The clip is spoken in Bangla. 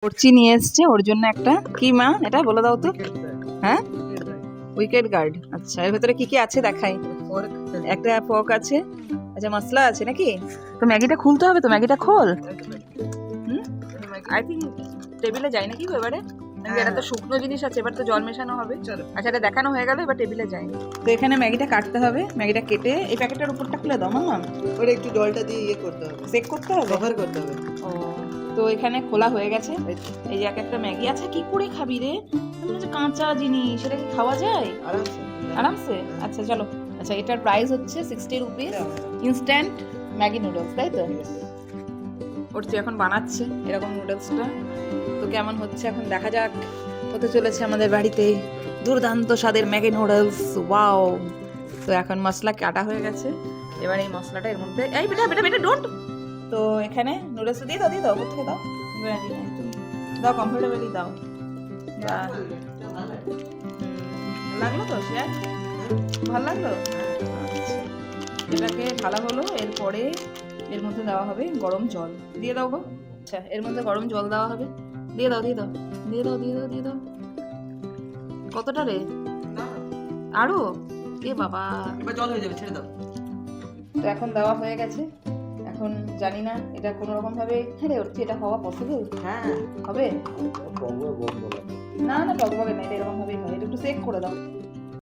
করচি নিয়ে এসছে ওর জন্য একটা। কি মা এটা বলে দাও তো? হ্যাঁ, উইকেট গার্ড। আচ্ছা, এর ভেতরে কি কি আছে দেখাই। একটা ফর্ক আছে, আচ্ছা মশলা আছে নাকি? তো ম্যাগিটা খুলতে হবে, তো ম্যাগিটা খোল। আই থিঙ্ক টেবিলে যাই নাকি গো এবারে? এটা তো শুকনো জিনিস আছে, এবার তো জল মেশানো হবে। আচ্ছা, এটা দেখানো হয়ে গেল, এবার টেবিলে যাই। তো এখানে ম্যাগিটা কাটতে হবে, ম্যাগিটা কেটে এই প্যাকেটটার উপরটা খুলে দাও মাম্মা। ওটা একটু জলটা দিয়ে ইয়ে করতে হবে, চেক করতে হবে, কভার করতে হবে। ও, তো এখানে খোলা হয়ে গেছে। এই যে একটা ম্যাগি আছে। কি করে খাবি রে? কাঁচা জিনিস, সেটা কি খাওয়া যায় আরামসে আরামসে? আচ্ছা চলো। আচ্ছা, এটার প্রাইস হচ্ছে 60 রুপিস। ইনস্ট্যান্ট ম্যাগি নুডলস, তাই তো? ওর তুই এখন বানাচ্ছে এরকম নুডলসটা। তো কেমন হচ্ছে এখন দেখা যাক। হতে চলেছে আমাদের বাড়িতে দুর্দান্ত স্বাদের ম্যাগি নুডলস, ওয়াও। তো এখন মশলা কাটা হয়ে গেছে, এবার এই মশলাটা এর মধ্যে, এই বেটা বেটা বেটা ডোন্ট। তো এখানে নুডলস দিয়ে দাও উপর থেকে দাও, দাও কমফোর্টেবলি দাও। লাগলো তো শেয়ার? ভালো লাগলো? আচ্ছা, এটাকে ঢালা হলো, এরপরে এর মধ্যে দেওয়া হবে গরম জল। দিয়ে দাও গো। আচ্ছা, এর মধ্যে গরম জল দেওয়া হবে। দিয়ে দাও দিয়ে দাও দিয়ে দাও দিয়ে দাও দিয়ে দাও। কতটা রে? আরো? এ বাবা, এবার জল হয়ে যাবে, ছেড়ে দাও। তো এখন দেওয়া হয়ে গেছে। এখন জানি না এটা কোনো রকম ভাবে, হ্যাঁ রে অর্থি, এটা হওয়া পসিবল? হ্যাঁ হবে না, না টকবগে না, এটা এরকম ভাবেই হয়। এটা একটু চেক করে দাও।